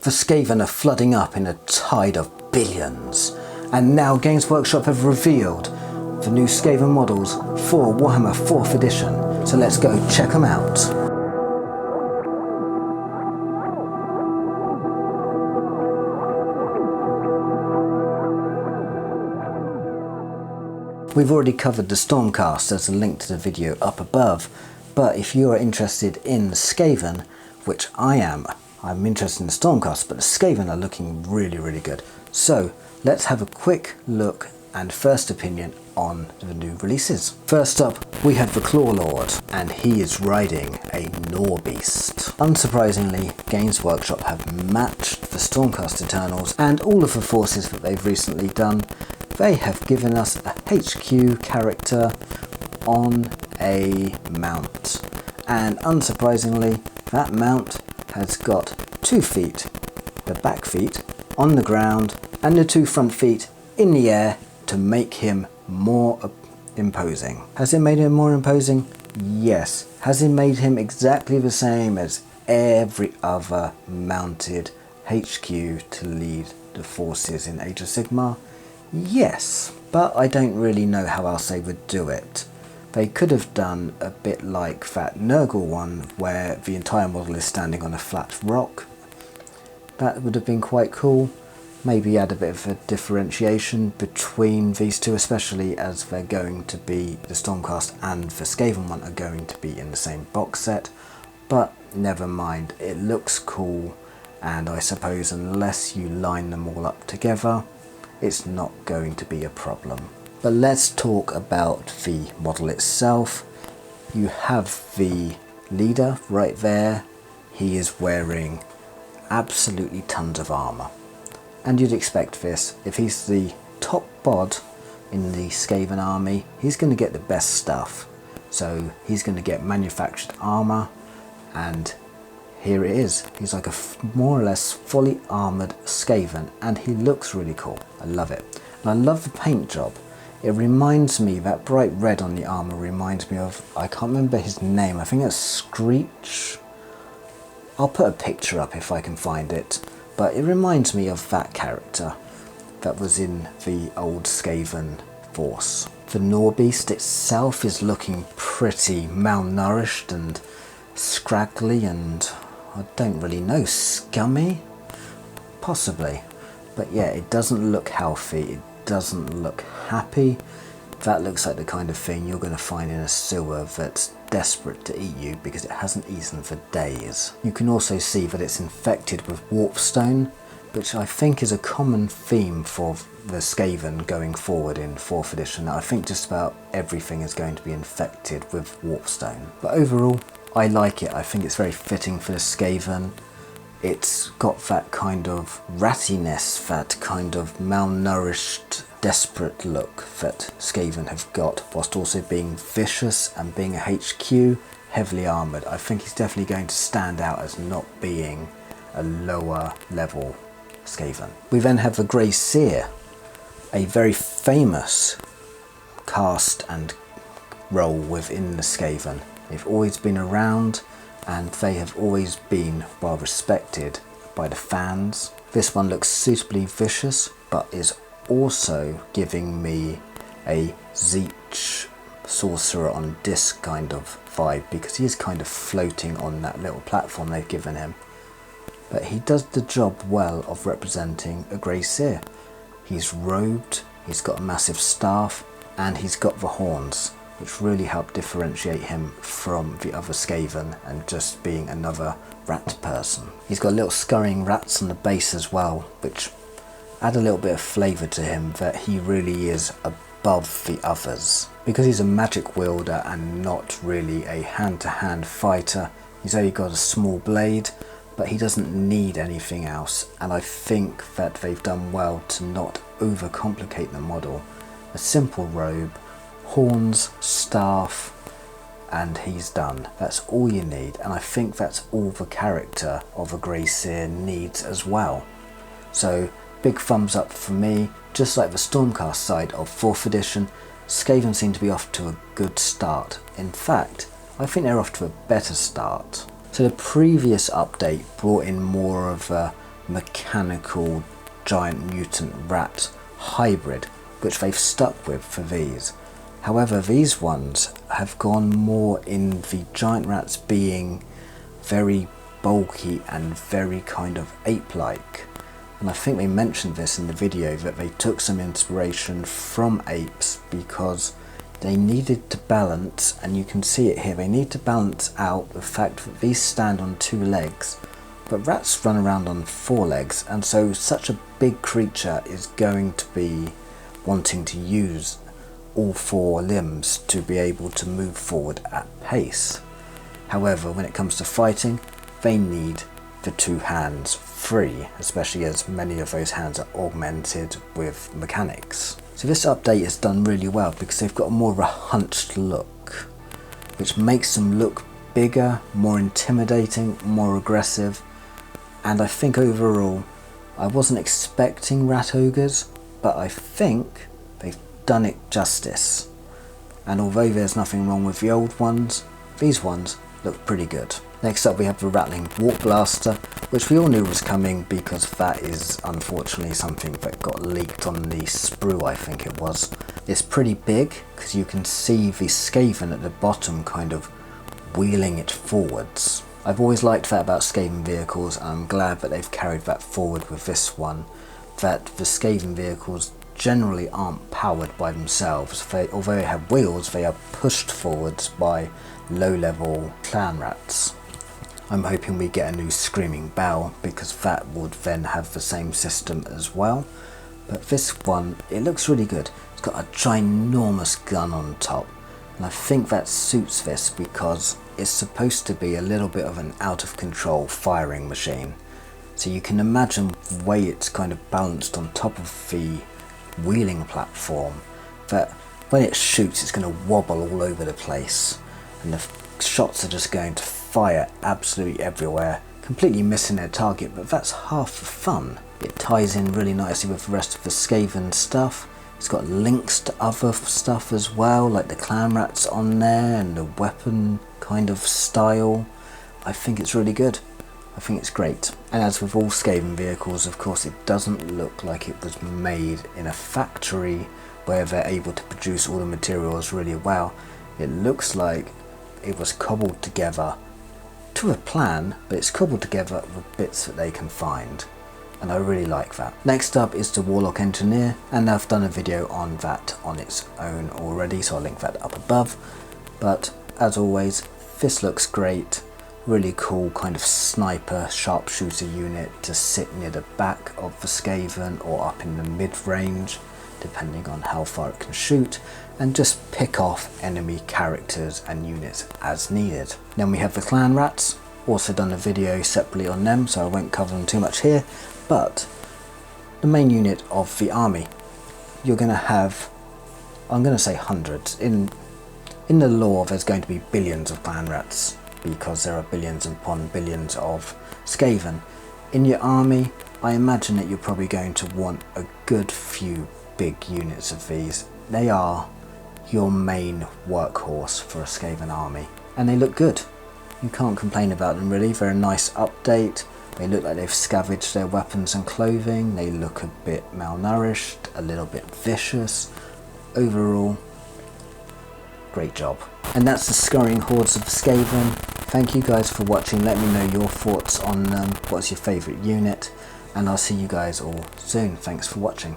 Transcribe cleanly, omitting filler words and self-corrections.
The Skaven are flooding up in a tide of billions, and now Games Workshop have revealed the new Skaven models for Warhammer 4th edition, so let's go check them out. We've already covered the Stormcast, there's a link to the video up above, but if you are interested in the Skaven, which I'm interested in the Stormcast, but the Skaven are looking really good. So let's have a quick look and first opinion on the new releases. First up, we have the Clawlord, and he is riding a Norbeast. Unsurprisingly, Games Workshop have matched the Stormcast Eternals and all of the forces that they've recently done. They have given us a HQ character on a mount, and unsurprisingly, that mount has got 2 feet, the back feet on the ground and the 2 front feet in the air to make him more imposing. Has it made him more imposing? Yes. Has it made him exactly the same as every other mounted HQ to lead the forces in Age of Sigmar? Yes, but I don't really know how else they would do it. They could have done a bit like that Nurgle one where the entire model is standing on a flat rock. That would have been quite cool. Maybe add a bit of a differentiation between these two, especially as they're going to be, the Stormcast and the Skaven one are going to be in the same box set. But never mind, it looks cool, and I suppose unless you line them all up together, it's not going to be a problem. But let's talk about the model itself. You have the leader right there. He is wearing absolutely tons of armour. And you'd expect this. If he's the top bod in the Skaven army, he's going to get the best stuff. So he's going to get manufactured armour, and here it is. He's like a more or less fully armoured Skaven, and he looks really cool. I love it. And I love the paint job. It reminds me, that bright red on the armour reminds me of, I can't remember his name, I think it's Screech. I'll put a picture up if I can find it, but it reminds me of that character that was in the old Skaven force. The Norbeast itself is looking pretty malnourished and scraggly and, I don't really know, scummy? Possibly. But yeah, it doesn't look healthy. It doesn't look happy. That looks like the kind of thing you're going to find in a sewer that's desperate to eat you because it hasn't eaten for days. You can also see that it's infected with warpstone, which I think is a common theme for the Skaven going forward in 4th edition. I think just about everything is going to be infected with warpstone. But overall, I like it. I think it's very fitting for the Skaven. It's got that kind of rattiness, that kind of malnourished, desperate look that Skaven have got, whilst also being vicious and being a HQ, heavily armoured. I think he's definitely going to stand out as not being a lower level Skaven. We then have the Grey Seer, a very famous cast and role within the Skaven. They've always been around, and they have always been well respected by the fans. This one looks suitably vicious, but is also giving me a Zeech sorcerer on disc kind of vibe, because he is kind of floating on that little platform they've given him. But he does the job well of representing a Grey Seer. He's robed, he's got a massive staff, and he's got the horns, which really help differentiate him from the other Skaven and just being another rat person. He's got little scurrying rats on the base as well, which add a little bit of flavour to him, that he really is above the others. Because he's a magic wielder and not really a hand-to-hand fighter, he's only got a small blade, but he doesn't need anything else, and I think that they've done well to not overcomplicate the model. A simple robe, horns, staff, and he's done. That's all you need, and I think that's all the character of a Grey Seer needs as well. So big thumbs up for me. Just like the Stormcast side of 4th edition, Skaven seem to be off to a good start. In fact, I think they're off to a better start. So the previous update brought in more of a mechanical giant mutant rat hybrid, which they've stuck with for these. However, these ones have gone more in the giant rats being very bulky and very kind of ape-like. And I think they mentioned this in the video, that they took some inspiration from apes because they needed to balance, and you can see it here, they need to balance out the fact that these stand on 2 legs, but rats run around on 4 legs, and so such a big creature is going to be wanting to use all 4 limbs to be able to move forward at pace. However, when it comes to fighting, they need the 2 hands free, especially as many of those hands are augmented with mechanics. So this update is done really well because they've got more of a hunched look, which makes them look bigger, more intimidating, more aggressive, and I think overall, I wasn't expecting rat ogres, but I think they've done it justice. And although there's nothing wrong with the old ones, these ones look pretty good. Next up we have the Rattling Warp Blaster, which we all knew was coming because that is unfortunately something that got leaked on the sprue, I think it was. It's pretty big because you can see the Skaven at the bottom kind of wheeling it forwards. I've always liked that about Skaven vehicles, and I'm glad that they've carried that forward with this one, that the Skaven vehicles generally aren't powered by themselves. Although they have wheels, they are pushed forwards by low-level clan rats. I'm hoping we get a new Screaming Bell because that would then have the same system as well. But this one, it looks really good. It's got a ginormous gun on top, and I think that suits this because it's supposed to be a little bit of an out-of-control firing machine. So you can imagine the way it's kind of balanced on top of the wheeling platform, that when it shoots it's going to wobble all over the place, and the shots are just going to fire absolutely everywhere, completely missing their target, but that's half the fun. It ties in really nicely with the rest of the Skaven stuff. It's got links to other stuff as well, like the clan rats on there and the weapon kind of style. I think it's really good. I think it's great. And as with all Skaven vehicles, of course, it doesn't look like it was made in a factory where they're able to produce all the materials really well. It looks like it was cobbled together to a plan, but it's cobbled together with bits that they can find. And I really like that. Next up is the Warlock Engineer, and I've done a video on that on its own already, so I'll link that up above. But as always, this looks great. Really cool kind of sniper sharpshooter unit to sit near the back of the Skaven or up in the mid-range, depending on how far it can shoot, and just pick off enemy characters and units as needed. Then we have the clan rats, also done a video separately on them, so I won't cover them too much here, but the main unit of the army, you're going to have, I'm going to say hundreds. In the lore there's going to be billions of clan rats, because there are billions upon billions of Skaven. In your army, I imagine that you're probably going to want a good few big units of these. They are your main workhorse for a Skaven army, and they look good. You can't complain about them really. They're a nice update. They look like they've scavenged their weapons and clothing. They look a bit malnourished, a little bit vicious. Overall, great job. And that's the Scurrying Hordes of Skaven. Thank you guys for watching. Let me know your thoughts on them. What's your favourite unit? And I'll see you guys all soon. Thanks for watching.